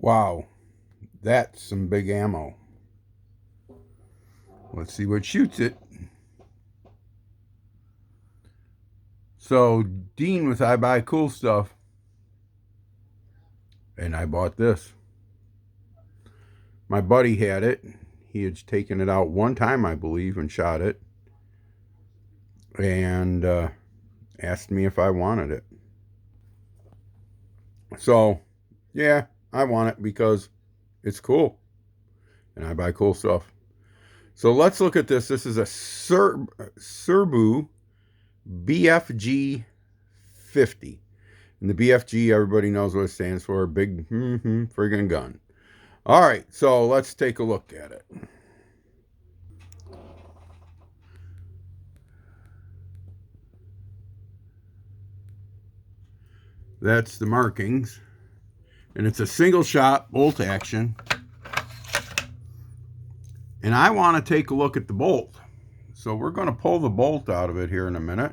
Wow, that's some big ammo. Let's see what shoots it. So, Dean with I Buy Cool Stuff, and I bought this. My buddy had it. He had taken it out one time, I believe, and shot it. And asked me if I wanted it. So, yeah, I want it because it's cool. And I buy cool stuff. So let's look at this. This is a Serbu BFG-50. And the BFG, everybody knows what it stands for. Big friggin' gun. All right, so let's take a look at it. That's the markings. And it's a single shot bolt action. And I want to take a look at the bolt. So we're going to pull the bolt out of it here in a minute.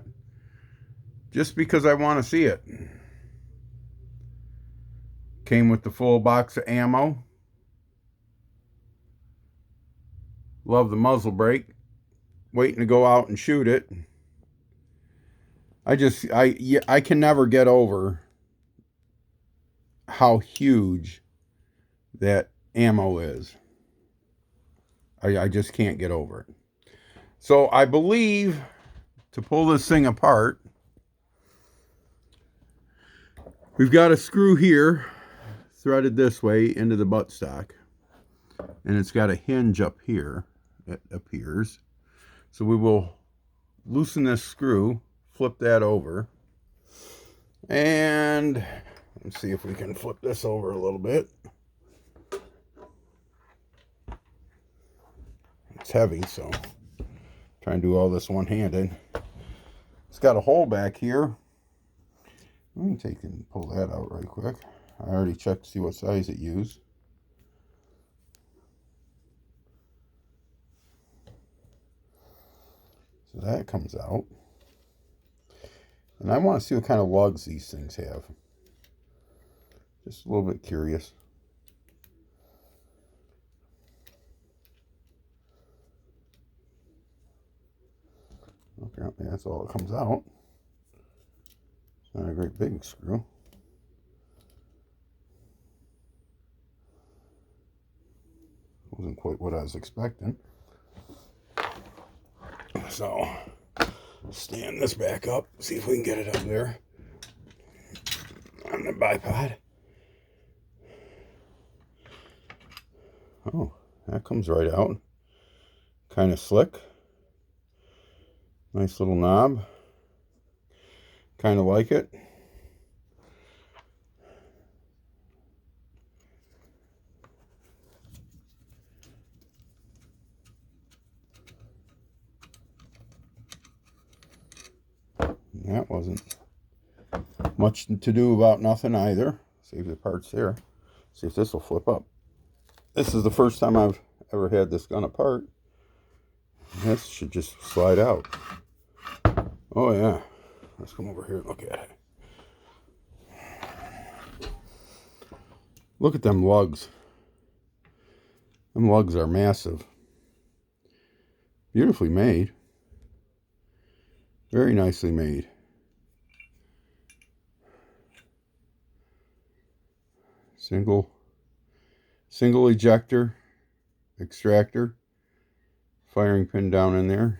Just because I want to see it. Came with the full box of ammo. Love the muzzle brake. Waiting to go out and shoot it. I can never get over how huge that ammo is. I just can't get over it. So I believe to pull this thing apart, we've got a screw here threaded this way into the buttstock, and it's got a hinge up here, it appears. So we will loosen this screw, flip that over, and let's see if we can flip this over a little bit. It's heavy, so try and do all this one-handed. It's got a hole back here. Let me take and pull that out right quick. I already checked to see what size it used. So that comes out. And I want to see what kind of lugs these things have. Just a little bit curious. Apparently that's all that comes out. It's not a great big screw. Wasn't quite what I was expecting. So, stand this back up, see if we can get it up there on the bipod. Oh, that comes right out. Kind of slick. Nice little knob. Kind of like it. That wasn't much to do about nothing either. Save the parts there. See if this will flip up. This is the first time I've ever had this gun apart. This should just slide out. Oh yeah. Let's come over here and look at it. Look at them lugs. Them lugs are massive. Beautifully made. Very nicely made. Single ejector, extractor, firing pin down in there.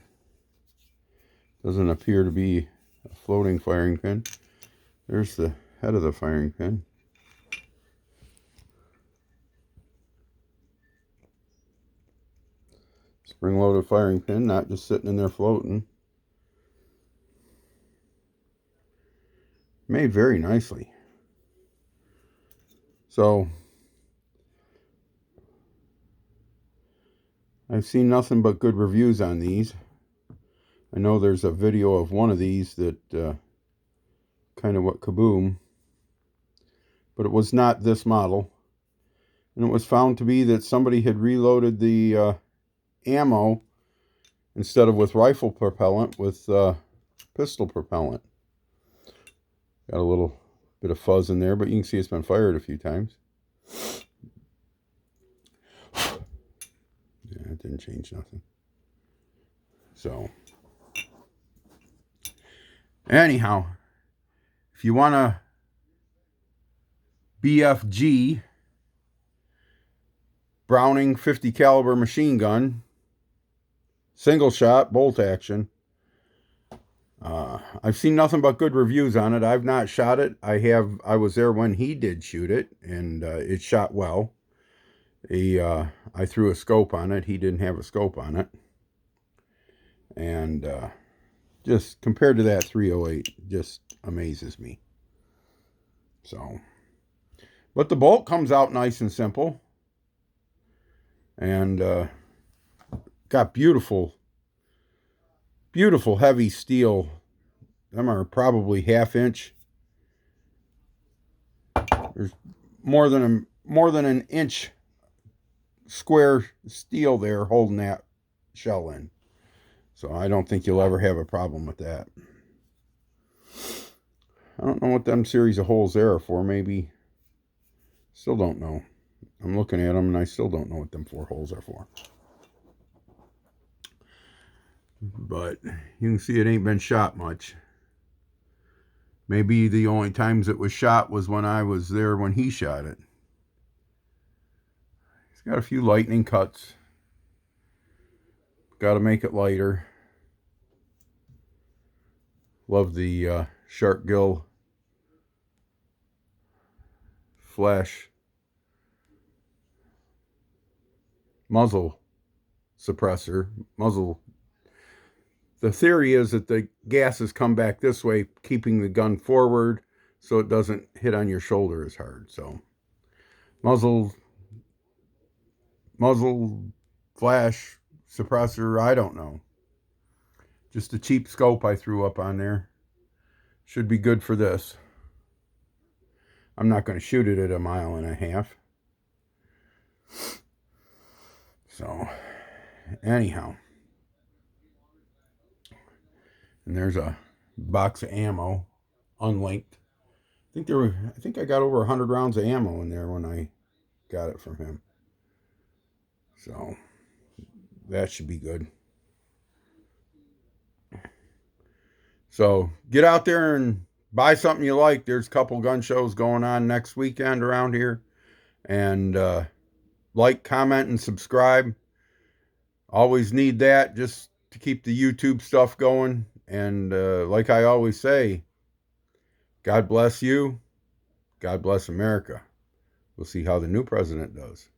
Doesn't appear to be a floating firing pin. There's the head of the firing pin. Spring-loaded firing pin, not just sitting in there floating. Made very nicely. So, I've seen nothing but good reviews on these. I know there's a video of one of these that kind of went kaboom. But it was not this model. And it was found to be that somebody had reloaded the ammo instead of with rifle propellant, with pistol propellant. Got a little bit of fuzz in there, but you can see it's been fired a few times. That didn't change nothing. So, anyhow, if you want a BFG Browning 50 caliber machine gun, single shot, bolt action, I've seen nothing but good reviews on it. I've not shot it. I was there when he did shoot it, and it shot well. I threw a scope on it. He didn't have a scope on it. And just compared to that 308, just amazes me. So, but the bolt comes out nice and simple. And got beautiful heavy steel. Them are probably 1/2 inch. There's more than an inch square steel there holding that shell in. So I don't think you'll ever have a problem with that. I don't know what them series of holes there are for. Maybe, still don't know. I'm looking at them and I still don't know what them 4 holes are for. But you can see it ain't been shot much. Maybe the only times it was shot was when I was there when he shot it. It's got a few lightning cuts. Got to make it lighter. Love the shark gill flash muzzle suppressor. The theory is that the gases come back this way, keeping the gun forward so it doesn't hit on your shoulder as hard. So muzzle flash suppressor, I don't know. Just a cheap scope I threw up on there. Should be good for this. I'm not going to shoot it at 1.5 miles. So, anyhow. And there's a box of ammo, unlinked. I think I got over 100 rounds of ammo in there when I got it from him. So, that should be good. So, get out there and buy something you like. There's a couple gun shows going on next weekend around here. And like, comment, and subscribe. Always need that just to keep the YouTube stuff going. And like I always say, God bless you. God bless America. We'll see how the new president does.